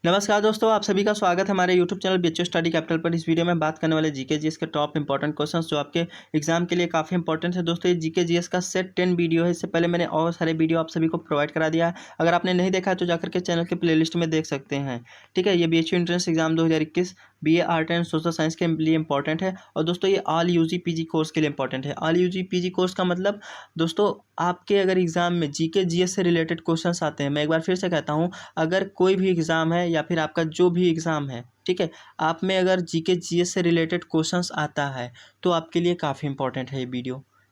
नमस्कार दोस्तों, आप सभी का स्वागत है हमारे YouTube channel BHU study capital पर। इस वीडियो में बात करने वाले जीके जीएस के टॉप इंपॉर्टेंट क्वेश्चंस जो आपके एग्जाम के लिए काफ़ी इंपॉर्टेंट है। दोस्तों, ये जीके जीएस का सेट 10 वीडियो है। इससे पहले मैंने और सारे वीडियो आप सभी को प्रोवाइड करा दिया है। अगर आपने नहीं देखा है तो जाकर के चैनल के प्लेलिस्ट में देख सकते हैं। ठीक है, ये BHU entrance exam 2021 BA art and social science के लिए इंपॉर्टेंट है। और दोस्तों, ये ऑल यूजी पीजी कोर्स के लिए इंपॉर्टेंट है। ऑल यूजी पीजी कोर्स का मतलब दोस्तों, आपके अगर एग्जाम में जीके जीएस से रिलेटेड क्वेश्चंस आते हैं, मैं एक बार फिर से कहता हूँ, अगर कोई भी एग्ज़ाम है या फिर आपका जो भी एग्ज़ाम है, ठीक है, आप में अगर जीके जीएस से रिलेटेड क्वेश्चंस आता है तो आपके लिए काफ़ी इंपॉर्टेंट है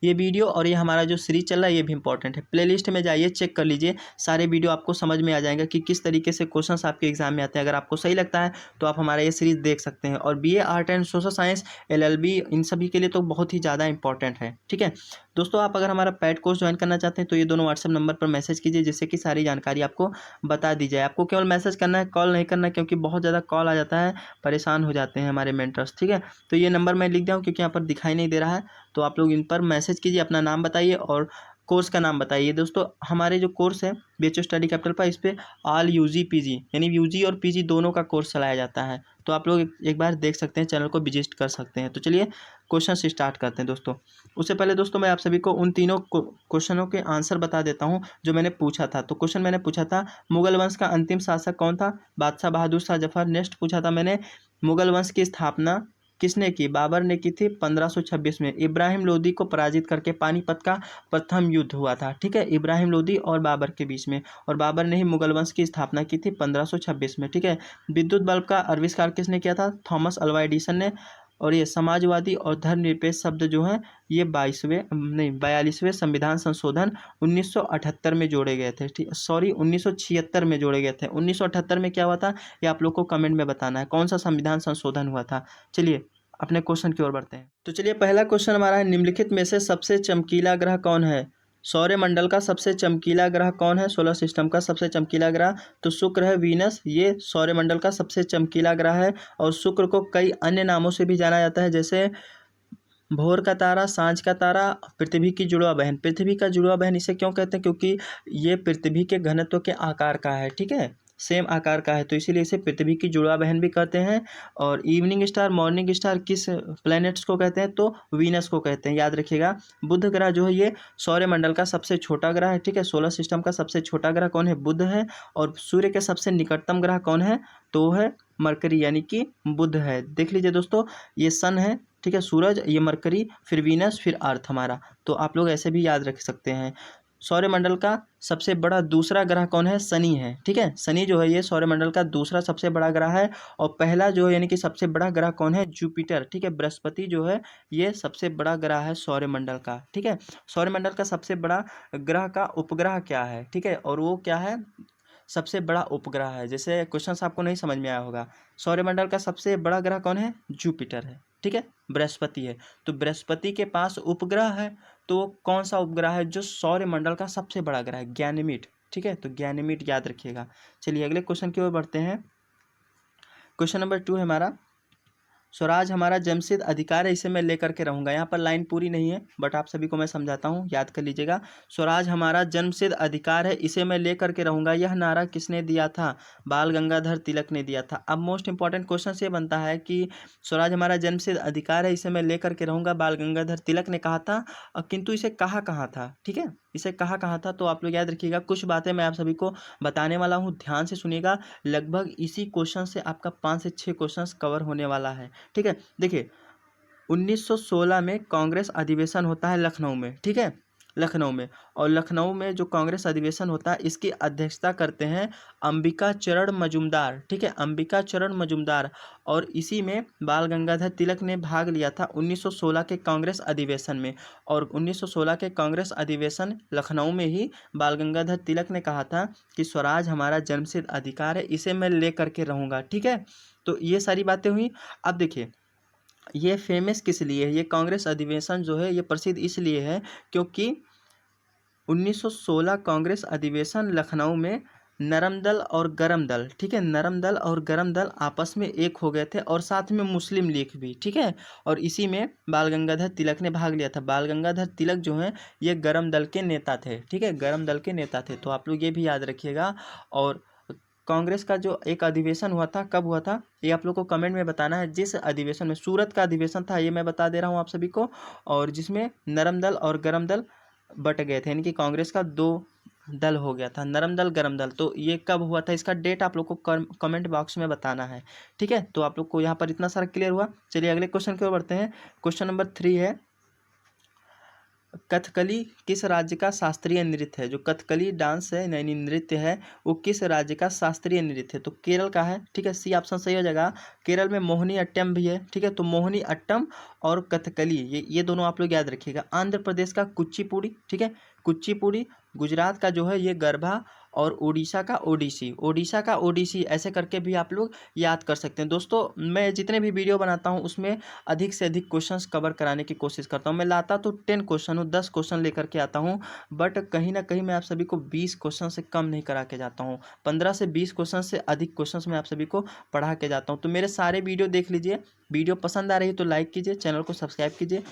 ये वीडियो और ये हमारा जो सीरीज चल रहा है ये भी इंपॉर्टेंट है। प्लेलिस्ट में जाइए, चेक कर लीजिए, सारे वीडियो आपको समझ में आ जाएगा कि किस तरीके से क्वेश्चंस आपके एग्जाम में आते हैं। अगर आपको सही लगता है तो आप हमारा ये सीरीज देख सकते हैं। और BA art and social science, LLB, इन सभी के लिए तो बहुत ही ज़्यादा इंपॉर्टेंट है। ठीक है दोस्तों, आप अगर हमारा पेड कोर्स ज्वाइन करना चाहते हैं तो ये दोनों व्हाट्सएप नंबर पर मैसेज कीजिए, जिससे कि सारी जानकारी आपको बता दी जाए। आपको केवल मैसेज करना है, कॉल नहीं करना है, क्योंकि बहुत ज़्यादा कॉल आ जाता है, परेशान हो जाते हैं हमारे मेंटर्स। ठीक है, तो ये नंबर मैं लिख दिया हूँ क्योंकि यहाँ पर दिखाई नहीं दे रहा है, तो आप लोग इन पर मैसेज कीजिए, अपना नाम बताइए और कोर्स का नाम बताइए। दोस्तों, हमारे जो कोर्स है बीएचयू स्टडी कैपिटल पर, इस पर ऑल यूजी पीजी यानी यूजी और पीजी दोनों का कोर्स चलाया जाता है। तो आप लोग एक बार देख सकते हैं, चैनल को विजिट कर सकते हैं। तो चलिए क्वेश्चन से स्टार्ट करते हैं दोस्तों। उससे पहले दोस्तों, मैं आप सभी को उन तीनों क्वेश्चनों के आंसर बता देता हूं जो मैंने पूछा था। तो क्वेश्चन मैंने पूछा था, मुगल वंश का अंतिम शासक कौन था? बादशाह बहादुर शाह जफर। नेक्स्ट पूछा था मैंने, मुगल वंश की स्थापना किसने की? बाबर ने की थी 1526 में। इब्राहिम लोदी को पराजित करके पानीपत का प्रथम युद्ध हुआ था। ठीक है, इब्राहिम लोदी और बाबर के बीच में, और बाबर ने ही मुगल वंश की स्थापना की थी 1526 में। ठीक है, विद्युत बल्ब का आविष्कार किसने किया था? थॉमस अल्वा एडिसन ने। और ये समाजवादी और धर्मनिरपेक्ष शब्द जो हैं ये 42वें संविधान संशोधन 1978 में जोड़े गए थे। ठीक, सॉरी 1976 में जोड़े गए थे। 1978 में क्या हुआ था ये आप लोग को कमेंट में बताना है, कौन सा संविधान संशोधन हुआ था। चलिए अपने क्वेश्चन की ओर बढ़ते हैं। तो चलिए, पहला क्वेश्चन हमारा है, निम्नलिखित में से सबसे चमकीला ग्रह कौन है? सौरमंडल का सबसे चमकीला ग्रह कौन है? सोलर सिस्टम का सबसे चमकीला ग्रह तो शुक्र है, वीनस। ये सौरमंडल का सबसे चमकीला ग्रह है। और शुक्र को कई अन्य नामों से भी जाना जाता है, जैसे भोर का तारा, सांझ का तारा, पृथ्वी की जुड़वा बहन। पृथ्वी का जुड़वा बहन इसे क्यों कहते हैं? क्योंकि ये पृथ्वी के घनत्व के आकार का है। ठीक है, सेम आकार का है, तो इसीलिए इसे पृथ्वी की जुड़वा बहन भी कहते हैं। और इवनिंग स्टार, मॉर्निंग स्टार किस प्लैनेट्स को कहते हैं? तो वीनस को कहते हैं, याद रखिएगा। बुध ग्रह जो है ये सौरमंडल का सबसे छोटा ग्रह है। ठीक है, सोलर सिस्टम का सबसे छोटा ग्रह कौन है? बुध है। और सूर्य के सबसे निकटतम ग्रह कौन है? तो वो है मरकरी, यानी कि बुध है। देख लीजिए दोस्तों, ये सन है, ठीक है, सूरज, ये मरकरी, फिर वीनस, फिर अर्थ हमारा। तो आप लोग ऐसे भी याद रख सकते हैं। सौरमंडल का सबसे बड़ा दूसरा ग्रह कौन है? शनि है। ठीक है, शनि जो है ये सौरमंडल का दूसरा सबसे बड़ा ग्रह है। और पहला जो है यानी कि सबसे बड़ा ग्रह कौन है? जुपिटर। ठीक है, बृहस्पति जो है ये सबसे बड़ा ग्रह है सौरमंडल का। ठीक है, सौरमंडल का सबसे बड़ा ग्रह का उपग्रह क्या है? ठीक है, और वो क्या है? सबसे बड़ा उपग्रह है। जैसे क्वेश्चन आपको नहीं समझ में आया होगा, सौरमंडल का सबसे बड़ा ग्रह कौन है? जुपिटर है। ठीक है, बृहस्पति है। तो बृहस्पति के पास उपग्रह है, तो कौन सा उपग्रह है जो सौरमंडल का सबसे बड़ा ग्रह है? गैनीमीड। ठीक है, तो गैनीमीड याद रखिएगा। चलिए अगले क्वेश्चन की ओर बढ़ते हैं। क्वेश्चन नंबर 2 है हमारा, स्वराज हमारा जन्मसिद्ध अधिकार है, इसे मैं लेकर के रहूंगा। यहाँ पर लाइन पूरी नहीं है, बट आप सभी को मैं समझाता हूँ, याद कर लीजिएगा। स्वराज हमारा जन्मसिद्ध अधिकार है, इसे मैं लेकर के रहूंगा, यह नारा किसने दिया था? बाल गंगाधर तिलक ने दिया था। अब मोस्ट इंपॉर्टेंट क्वेश्चन ये बनता है कि स्वराज हमारा जन्मसिद्ध अधिकार है, इसे मैं लेकर के रहूंगा, बाल गंगाधर तिलक ने कहा था, किंतु इसे कहा कहाँ था? ठीक है, इसे कहा कहाँ था? तो आप लोग याद रखिएगा, कुछ बातें मैं आप सभी को बताने वाला हूँ, ध्यान से सुनिएगा। लगभग इसी क्वेश्चन से आपका 5 से 6 क्वेश्चन कवर होने वाला है। ठीक है, देखिए 1916 में कांग्रेस अधिवेशन होता है लखनऊ में। ठीक है, लखनऊ में, और लखनऊ में जो कांग्रेस अधिवेशन होता है इसकी अध्यक्षता करते हैं अंबिका चरण मजूमदार। ठीक है, अंबिका चरण मजूमदार। और इसी में बाल गंगाधर तिलक ने भाग लिया था 1916 के कांग्रेस अधिवेशन में। और 1916 के कांग्रेस अधिवेशन लखनऊ में ही बाल गंगाधर तिलक ने कहा था कि स्वराज हमारा जन्मसिद्ध अधिकार है, इसे मैं लेकर के रहूँगा। ठीक है, तो ये सारी बातें हुई। अब देखिए, ये फेमस किस लिए है? ये कांग्रेस अधिवेशन जो है ये प्रसिद्ध इसलिए है क्योंकि 1916 कांग्रेस अधिवेशन लखनऊ में नरम दल और गरम दल, ठीक है, नरम दल और गरम दल आपस में एक हो गए थे, और साथ में मुस्लिम लीग भी। ठीक है, और इसी में बाल गंगाधर तिलक ने भाग लिया था। बाल गंगाधर तिलक जो हैं ये गरम दल के नेता थे। ठीक है, गरम दल के नेता थे, तो आप लोग ये भी याद रखिएगा। और कांग्रेस का जो एक अधिवेशन हुआ था, कब हुआ था ये आप लोग को कमेंट में बताना है। जिस अधिवेशन में, सूरत का अधिवेशन था ये मैं बता दे रहा हूँ आप सभी को, और जिसमें नरम दल और गरम दल बट गए थे, यानी कि कांग्रेस का 2 दल हो गया था, नरम दल गरम दल। तो ये कब हुआ था, इसका डेट आप लोग को कमेंट बॉक्स में बताना है, ठीक है। तो आप लोग को यहाँ पर इतना सारा क्लियर हुआ। चलिए अगले क्वेश्चन की ओर बढ़ते हैं। क्वेश्चन नंबर 3 है, कथकली किस राज्य का शास्त्रीय नृत्य है। जो कथकली डांस है यानी नृत्य है वो किस राज्य का शास्त्रीय नृत्य है। तो केरल का है, ठीक है, सी ऑप्शन सही हो जाएगा। केरल में मोहिनी अट्टम भी है, ठीक है। तो मोहिनी अट्टम और कथकली ये दोनों आप लोग याद रखिएगा। आंध्र प्रदेश का कुचिपुड़ी, ठीक है, कुचिपुड़ी। गुजरात का जो है ये गरबा, और उड़ीसा का ओडिसी, ओडिशा का ओडिसी, ऐसे करके भी आप लोग याद कर सकते हैं। दोस्तों मैं जितने भी वीडियो बनाता हूं उसमें अधिक से अधिक क्वेश्चंस कवर कराने की कोशिश करता हूं। मैं लाता तो 10 क्वेश्चन हूं, 10 क्वेश्चन लेकर के आता हूं, बट कहीं ना कहीं मैं आप सभी को 20 क्वेश्चन से कम नहीं करा के जाता हूं। 15 से 20 क्वेश्चन से अधिक क्वेश्चन मैं आप सभी को पढ़ा के जाता हूँ। तो मेरे सारे वीडियो देख लीजिए। वीडियो पसंद आ रही है तो लाइक कीजिए, चैनल को सब्सक्राइब कीजिए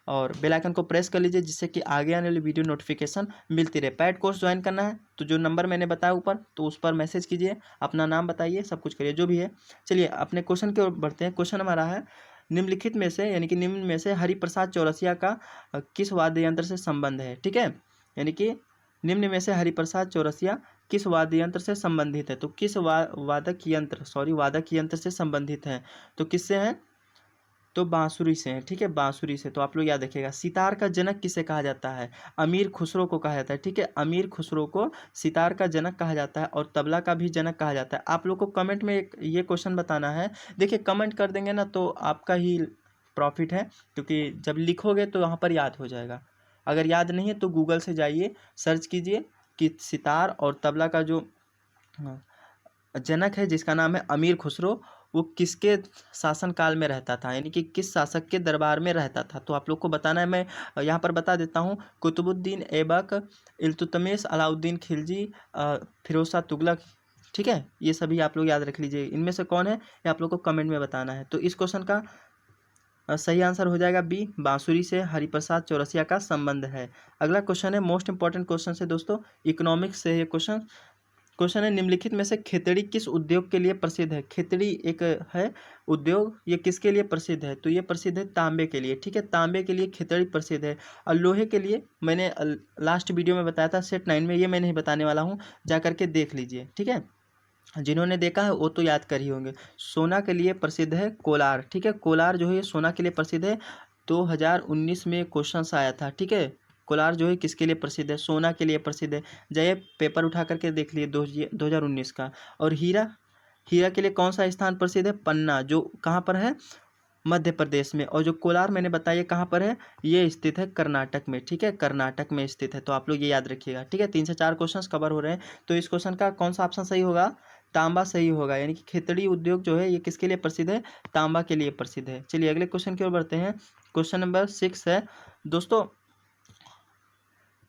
और बेल आइकन को प्रेस कर लीजिए, जिससे कि आगे आने वाली वीडियो नोटिफिकेशन मिलती रहे। पेड कोर्स ज्वाइन करना है तो जो नंबर मैंने बताया ऊपर, तो उस पर मैसेज कीजिए, अपना नाम बताइए, सब कुछ करिए जो भी है। चलिए अपने क्वेश्चन की ओर बढ़ते हैं। क्वेश्चन हमारा है, निम्नलिखित में से यानी कि निम्न में से हरिप्रसाद चौरसिया का किस वाद्य यंत्र से संबंध है, ठीक है। यानी कि निम्न में से हरिप्रसाद चौरसिया किस वाद्य यंत्र से संबंधित है। तो किस वादक यंत्र से संबंधित है, तो किससे है, तो बांसुरी से है, ठीक है, बांसुरी से। तो आप लोग याद रखिएगा। सितार का जनक किसे कहा जाता है, अमीर खुसरो को कहा जाता है, ठीक है, अमीर खुसरो को सितार का जनक कहा जाता है, और तबला का भी जनक कहा जाता है। आप लोग को कमेंट में ये क्वेश्चन बताना है। देखिए कमेंट कर देंगे ना तो आपका ही प्रॉफिट है, क्योंकि जब लिखोगे तो वहाँ पर याद हो जाएगा। अगर याद नहीं है तो गूगल से जाइए, सर्च कीजिए कि सितार और तबला का जो जनक है जिसका नाम है अमीर खुसरो, वो किसके शासन काल में रहता था, यानी कि किस शासक के दरबार में रहता था। तो आप लोग को बताना है। मैं यहाँ पर बता देता हूँ, कुतुबुद्दीन ऐबक, इल्तुतमिश, अलाउद्दीन खिलजी, फिरोज शाह तुगलक, ठीक है। ये सभी आप लोग याद रख लीजिए। इनमें से कौन है ये आप लोग को कमेंट में बताना है। तो इस क्वेश्चन का सही आंसर हो जाएगा बी, बांसुरी से हरिप्रसाद चौरसिया का संबंध है। अगला क्वेश्चन है मोस्ट इंपॉर्टेंट क्वेश्चन है दोस्तों, इकोनॉमिक्स से ये क्वेश्चन है, निम्नलिखित में से खेतड़ी किस उद्योग के लिए प्रसिद्ध है। खेतड़ी एक है उद्योग, ये किसके लिए प्रसिद्ध है, तो ये प्रसिद्ध है तांबे के लिए, ठीक है, तांबे के लिए खेतड़ी प्रसिद्ध है। और लोहे के लिए मैंने लास्ट वीडियो में बताया था सेट 9 में, ये मैं नहीं बताने वाला हूँ, जा करके देख लीजिए, ठीक है। जिन्होंने देखा है वो तो याद कर ही होंगे। सोना के लिए प्रसिद्ध है कोलार, ठीक है, कोलार जो है ये सोना के लिए प्रसिद्ध है। 2019 में क्वेश्चन आया था, ठीक है। कोलार जो है किसके लिए प्रसिद्ध है, सोना के लिए प्रसिद्ध है। जाइए पेपर उठा करके देख लिए 2019 का। और हीरा के लिए कौन सा स्थान प्रसिद्ध है, पन्ना, जो कहाँ पर है, मध्य प्रदेश में। और जो कोलार मैंने बताया कहाँ पर है, ये स्थित है कर्नाटक में, ठीक है, कर्नाटक में स्थित है। तो आप लोग ये याद रखिएगा, ठीक है। 3 से 4 क्वेश्चंस कवर हो रहे हैं। तो इस क्वेश्चन का कौन सा ऑप्शन सही होगा, तांबा सही होगा, यानी कि खेतड़ी उद्योग जो है ये किसके लिए प्रसिद्ध है, तांबा के लिए प्रसिद्ध है। चलिए अगले क्वेश्चन की ओर बढ़ते हैं। क्वेश्चन नंबर 6 है दोस्तों,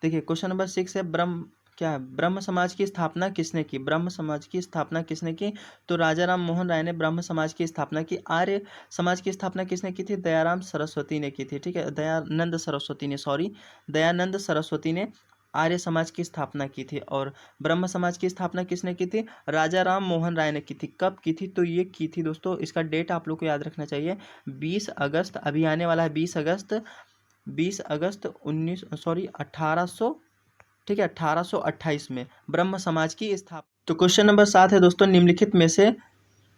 देखिए क्वेश्चन नंबर 6 है, ब्रह्म समाज की स्थापना किसने की, ब्रह्म समाज की स्थापना किसने की। तो राजा राम मोहन राय ने ब्रह्म समाज की स्थापना की। आर्य समाज की स्थापना किसने की थी, दयाराम सरस्वती ने की थी, ठीक है, दयानंद सरस्वती ने आर्य समाज की स्थापना की थी। और ब्रह्म समाज की स्थापना किसने की थी, राजा राम मोहन राय ने की थी। कब की थी, तो ये की थी दोस्तों, इसका डेट आप लोग को याद रखना चाहिए, 20 अगस्त, अभी आने वाला है 20 अगस्त 1800, ठीक है, 1828 में ब्रह्म समाज की स्थापना। तो क्वेश्चन नंबर 7 है दोस्तों, निम्नलिखित में से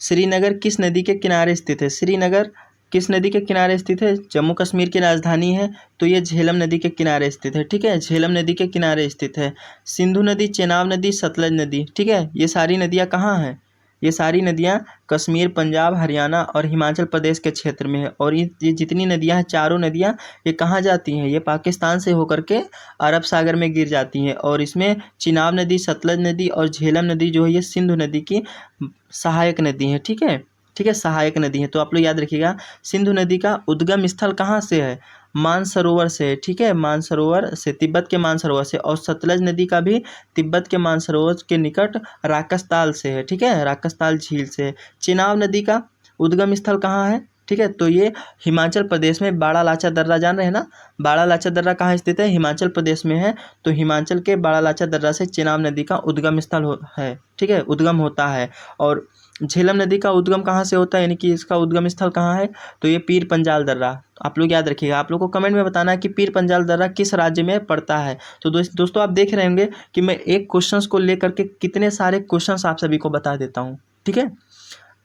श्रीनगर किस नदी के किनारे स्थित है। श्रीनगर किस नदी के किनारे स्थित है, जम्मू कश्मीर की राजधानी है, तो ये झेलम नदी के किनारे स्थित है, ठीक है, झेलम नदी के किनारे स्थित है। सिंधु नदी, चेनाब नदी, सतलज नदी, ठीक है, ये सारी नदियाँ कहाँ हैं, ये सारी नदियाँ कश्मीर, पंजाब, हरियाणा और हिमाचल प्रदेश के क्षेत्र में है। और ये जितनी नदियाँ हैं, चारों नदियाँ ये कहाँ जाती हैं, ये पाकिस्तान से होकर के अरब सागर में गिर जाती हैं। और इसमें चिनाब नदी, सतलज नदी और झेलम नदी जो है ये सिंधु नदी की सहायक नदी है, ठीक है, सहायक नदी है। तो आप लोग याद रखिएगा, सिंधु नदी का उद्गम स्थल कहाँ से है, मानसरोवर से, ठीक है, मानसरोवर से, तिब्बत के मानसरोवर से। और सतलज नदी का भी तिब्बत के मानसरोवर के निकट राकसताल से है, ठीक है, राकसताल झील से है। चिनाब नदी का उद्गम स्थल कहाँ है, ठीक है। तो ये हिमाचल प्रदेश में बाड़ा लाचा दर्रा जान रहे हैं ना, बाड़ा लाचा दर्रा कहाँ स्थित है, हिमाचल प्रदेश में है। तो हिमाचल के बाड़ा लाचा दर्रा से चेनाब नदी का उद्गम स्थल है, ठीक है, उद्गम होता है। और झेलम नदी का उद्गम कहाँ से होता है, यानी कि इसका उद्गम स्थल कहाँ है, तो ये पीर पंजाल दर्रा। आप लोग याद रखिएगा, आप लोग को कमेंट में बताना है कि पीर पंजाल दर्रा किस राज्य में पड़ता है। तो दोस्तों आप देख रहे होंगे कि मैं एक क्वेश्चन को लेकर के कितने सारे क्वेश्चन आप सभी को बता देता हूँ, ठीक है।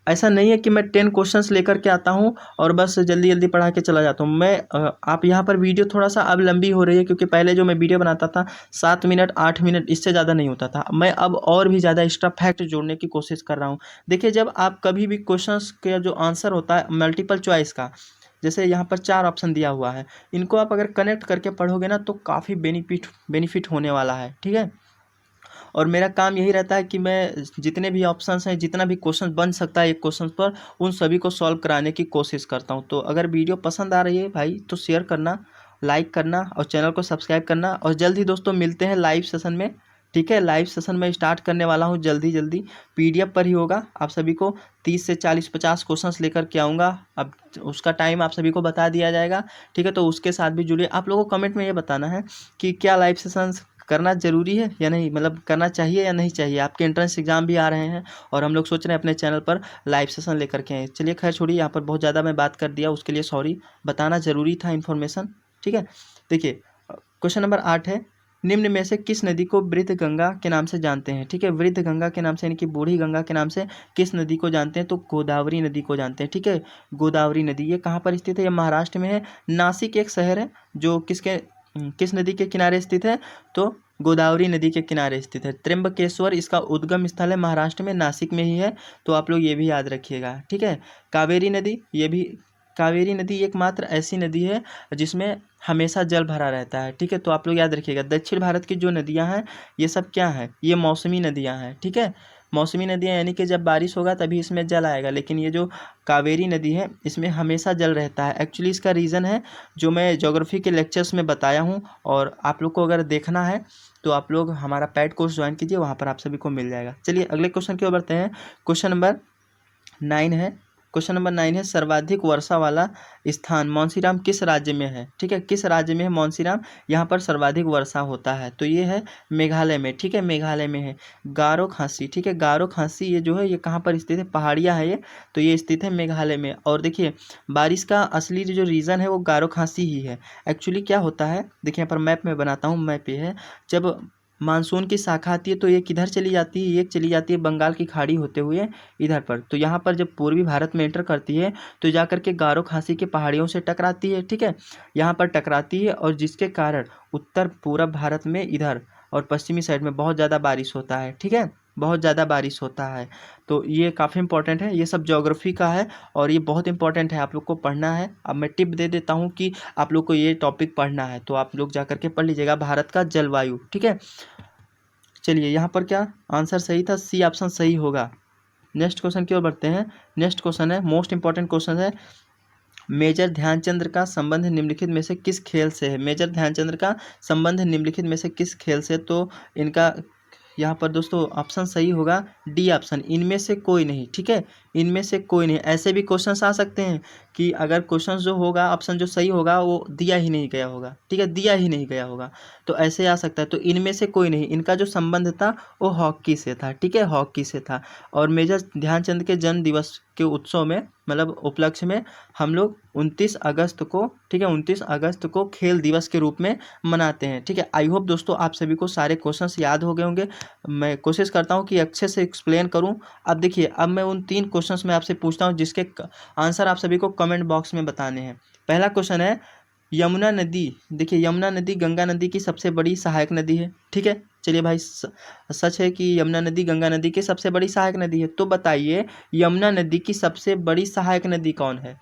ऐसा नहीं है कि मैं 10 क्वेश्चंस लेकर के आता हूँ और बस जल्दी जल्दी पढ़ा के चला जाता हूँ मैं। आप यहाँ पर वीडियो थोड़ा सा अब लंबी हो रही है, क्योंकि पहले जो मैं वीडियो बनाता था 7 मिनट 8 मिनट, इससे ज़्यादा नहीं होता था। मैं अब और भी ज़्यादा एक्स्ट्रा फैक्ट जोड़ने की कोशिश कर रहा हूँ। देखिए, जब आप कभी भी क्वेश्चंस का जो आंसर होता है मल्टीपल चॉइस का, जैसे यहाँ पर 4 ऑप्शन दिया हुआ है, इनको आप अगर कनेक्ट करके पढ़ोगे ना तो काफ़ी बेनिफिट होने वाला है, ठीक है। और मेरा काम यही रहता है कि मैं जितने भी ऑप्शंस हैं, जितना भी क्वेश्चन बन सकता है एक क्वेश्चन पर, उन सभी को सॉल्व कराने की कोशिश करता हूं। तो अगर वीडियो पसंद आ रही है भाई तो शेयर करना, लाइक करना और चैनल को सब्सक्राइब करना। और जल्द ही दोस्तों मिलते हैं लाइव सेशन में, ठीक है। लाइव सेशन में स्टार्ट करने वाला हूं जल्दी PDF पर ही होगा। आप सभी को 30 से 40-50 क्वेश्चंस लेकर के आऊँगा। अब उसका टाइम आप सभी को बता दिया जाएगा, ठीक है। तो उसके साथ भी जुड़िए। आप लोगों को कमेंट में ये बताना है कि क्या लाइव सेशंस करना ज़रूरी है या नहीं, मतलब करना चाहिए या नहीं चाहिए। आपके एंट्रेंस एग्जाम भी आ रहे हैं और हम लोग सोच रहे हैं अपने चैनल पर लाइव सेशन लेकर के आए। चलिए खैर छोड़िए, यहाँ पर बहुत ज़्यादा मैं बात कर दिया, उसके लिए सॉरी, बताना ज़रूरी था इन्फॉर्मेशन, ठीक है। देखिए क्वेश्चन नंबर 8 है, निम्न में से किस नदी को वृद्ध गंगा के नाम से जानते हैं, ठीक है। वृद्ध गंगा के नाम से यानी कि बूढ़ी गंगा के नाम से किस नदी को जानते हैं, तो गोदावरी नदी को जानते हैं, ठीक है। गोदावरी नदी ये कहाँ पर स्थित है, ये महाराष्ट्र में है। नासिक एक शहर है जो किस नदी के किनारे स्थित है, तो गोदावरी नदी के किनारे स्थित है। त्र्यंबकेश्वर इसका उद्गम स्थल है, महाराष्ट्र में, नासिक में ही है। तो आप लोग ये भी याद रखिएगा, ठीक है। कावेरी नदी, ये भी कावेरी नदी एकमात्र ऐसी नदी है जिसमें हमेशा जल भरा रहता है, ठीक है। तो आप लोग याद रखिएगा, दक्षिण भारत की जो नदियां हैं ये सब क्या हैं, ये मौसमी नदियां हैं, ठीक है। मौसमी नदियां यानी कि जब बारिश होगा तभी इसमें जल आएगा, लेकिन ये जो कावेरी नदी है इसमें हमेशा जल रहता है। एक्चुअली इसका रीज़न है जो मैं ज्योग्राफी के लेक्चर्स में बताया हूँ, और आप लोग को अगर देखना है तो आप लोग हमारा पैड कोर्स ज्वाइन कीजिए, वहाँ पर आप सभी को मिल जाएगा। चलिए अगले क्वेश्चन की ओर बढ़ते हैं। क्वेश्चन नंबर 9 है, क्वेश्चन नंबर 9 है, सर्वाधिक वर्षा वाला स्थान मौसीराम किस राज्य में है, ठीक है। किस राज्य में है मौसीराम, यहाँ पर सर्वाधिक वर्षा होता है, तो ये है मेघालय में, ठीक है। मेघालय में है। गारो खासी, ठीक है, गारो खासी ये जो है ये कहाँ पर स्थित है, पहाड़ियाँ है ये, तो ये स्थित है मेघालय में। और देखिए बारिश का असली जो रीज़न है वो गारो खासी ही है। एक्चुअली क्या होता है, देखिए यहाँ पर मैप में बनाता हूँ, मैप ये है, जब मानसून की शाखा आती है तो ये किधर चली जाती है, ये चली जाती है बंगाल की खाड़ी होते हुए इधर पर। तो यहाँ पर जब पूर्वी भारत में एंटर करती है तो जाकर के गारो खासी की पहाड़ियों से टकराती है, ठीक है। यहाँ पर टकराती है और जिसके कारण उत्तर पूरब भारत में इधर और पश्चिमी साइड में बहुत ज़्यादा बारिश होता है, ठीक है, बहुत ज़्यादा बारिश होता है। तो ये काफ़ी इंपॉर्टेंट है, ये सब ज्योग्राफी का है और ये बहुत इंपॉर्टेंट है, आप लोग को पढ़ना है। अब मैं टिप दे देता हूँ कि आप लोग को ये टॉपिक पढ़ना है, तो आप लोग जा करके पढ़ लीजिएगा, भारत का जलवायु, ठीक है। चलिए यहाँ पर क्या आंसर सही था, सी ऑप्शन सही होगा। नेक्स्ट क्वेश्चन की ओर बढ़ते हैं। नेक्स्ट क्वेश्चन है, मोस्ट इंपॉर्टेंट क्वेश्चन है, मेजर ध्यानचंद्र का संबंध निम्नलिखित में से किस खेल से है। मेजर ध्यानचंद्र का संबंध निम्नलिखित में से किस खेल से, तो इनका यहाँ पर दोस्तों ऑप्शन सही होगा डी ऑप्शन, इनमें से कोई नहीं, ठीक है, इनमें से कोई नहीं। ऐसे भी क्वेश्चंस आ सकते हैं कि अगर क्वेश्चन जो होगा, ऑप्शन जो सही होगा वो दिया ही नहीं गया होगा, ठीक है, दिया ही नहीं गया होगा, तो ऐसे आ सकता है। तो इनमें से कोई नहीं, इनका जो संबंध था वो हॉकी से था, ठीक है, हॉकी से था। और मेजर ध्यानचंद के जन्म दिवस के उत्सव में, मतलब उपलक्ष्य में, हम लोग 29 अगस्त को, ठीक है, 29 अगस्त को खेल दिवस के रूप में मनाते हैं, ठीक है। आई होप दोस्तों आप सभी को सारे क्वेश्चंस याद हो गए होंगे। मैं कोशिश करता हूँ कि अच्छे से एक्सप्लेन करूँ। अब देखिए, अब मैं उन 3 क्वेश्चंस में आपसे पूछता हूँ जिसके आंसर आप सभी को कमेंट बॉक्स में बताने हैं। पहला क्वेश्चन है, यमुना नदी, देखिए यमुना नदी गंगा नदी की सबसे बड़ी सहायक नदी है, ठीक है। चलिए भाई, सच है कि यमुना नदी गंगा नदी की सबसे बड़ी सहायक नदी है, तो बताइए यमुना नदी की सबसे बड़ी सहायक नदी कौन है।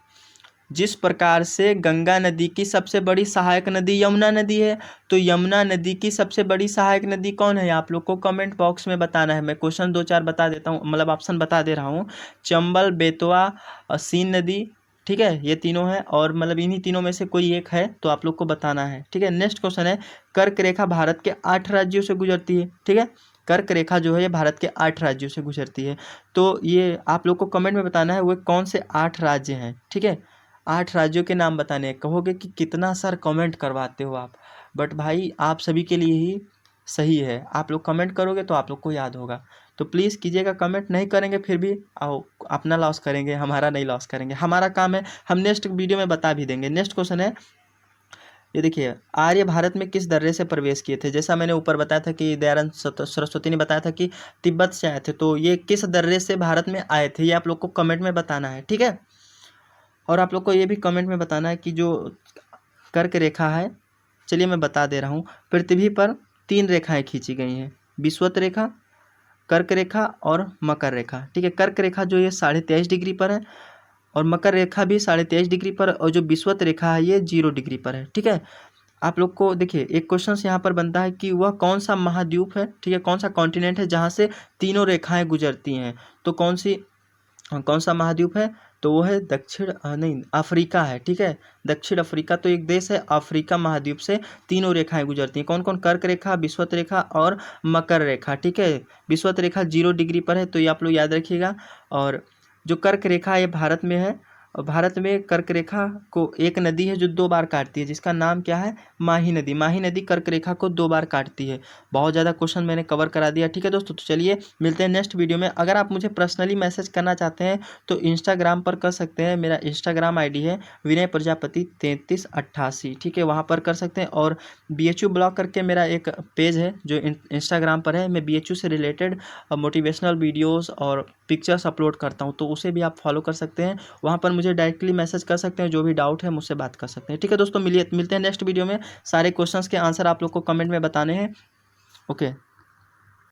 जिस प्रकार से गंगा नदी की सबसे बड़ी सहायक नदी यमुना नदी है, तो यमुना नदी की सबसे बड़ी सहायक नदी कौन है, आप लोग को कमेंट बॉक्स में बताना है। मैं क्वेश्चन 2-4 बता देता हूँ, मतलब ऑप्शन बता दे रहा हूँ। चंबल, बेतवा और सीन नदी, ठीक है, ये तीनों हैं, और मतलब इन्हीं तीनों में से कोई एक है, तो आप लोग को बताना है, ठीक है। नेक्स्ट क्वेश्चन है, कर्क रेखा भारत के 8 राज्यों से गुजरती है, ठीक है। कर्क रेखा जो है ये भारत के 8 राज्यों से गुजरती है। तो ये आप लोग को कमेंट में बताना है वो कौन से 8 राज्य हैं, ठीक है। 8 राज्यों के नाम बताने हैं। कहोगे कि कितना सर कमेंट करवाते हो आप, बट भाई आप सभी के लिए ही सही है। आप लोग कमेंट करोगे तो आप लोग को याद होगा, तो प्लीज़ कीजिएगा कमेंट। नहीं करेंगे फिर भी आओ अपना लॉस करेंगे, हमारा नहीं लॉस करेंगे। हमारा काम है, हम नेक्स्ट वीडियो में बता भी देंगे। नेक्स्ट क्वेश्चन है, ये देखिए, आर्य भारत में किस दर्रे से प्रवेश किए थे। जैसा मैंने ऊपर बताया था कि दयानंद सरस्वती ने बताया था कि तिब्बत से आए थे, तो ये किस दर्रे से भारत में आए थे ये आप लोग को कमेंट में बताना है, ठीक है। और आप लोग को ये भी कमेंट में बताना है कि जो कर्क रेखा है, चलिए मैं बता दे रहा हूँ। पृथ्वी पर 3 रेखाएं खींची गई हैं, विषुवत रेखा, कर्क रेखा और मकर रेखा, ठीक है। कर्क रेखा जो ये 23.5 डिग्री पर है और मकर रेखा भी 23.5 डिग्री पर, और जो विषुवत रेखा है ये 0 डिग्री पर है, ठीक है। आप लोग को देखिए एक क्वेश्चन यहाँ पर बनता है कि वह कौन सा महाद्वीप है, ठीक है, कौन सा कॉन्टिनेंट है जहाँ से तीनों रेखाएं गुजरती हैं। तो कौन सा महाद्वीप है, तो वो है अफ्रीका है, ठीक है। दक्षिण अफ्रीका तो एक देश है, अफ्रीका महाद्वीप से तीनों रेखाएं गुजरती हैं। कौन कौन, कर्क रेखा, विषुवत रेखा और मकर रेखा, ठीक है। विषुवत रेखा 0 डिग्री पर है, तो ये आप लोग याद रखिएगा। और जो कर्क रेखा है ये भारत में है, और भारत में कर्क रेखा को एक नदी है जो 2 बार काटती है, जिसका नाम क्या है, माही नदी। माही नदी कर्क रेखा को 2 बार काटती है। बहुत ज़्यादा क्वेश्चन मैंने कवर करा दिया, ठीक है दोस्तों। तो चलिए मिलते हैं नेक्स्ट वीडियो में। अगर आप मुझे पर्सनली मैसेज करना चाहते हैं तो इंस्टाग्राम पर कर सकते हैं। मेरा इंस्टाग्राम ID है विनय प्रजापति 3388, ठीक है, वहाँ पर कर सकते हैं। और BHU ब्लॉग करके मेरा एक पेज है जो इंस्टाग्राम पर है। मैं BHU से रिलेटेड मोटिवेशनल वीडियोज़ और पिक्चर्स अपलोड करता हूँ, तो उसे भी आप फॉलो कर सकते हैं। वहाँ पर मुझे डायरेक्टली मैसेज कर सकते हैं, जो भी डाउट है मुझसे बात कर सकते हैं, ठीक है दोस्तों। मिलते हैं नेक्स्ट वीडियो में। सारे क्वेश्चंस के आंसर आप लोग को कमेंट में बताने हैं, ओके।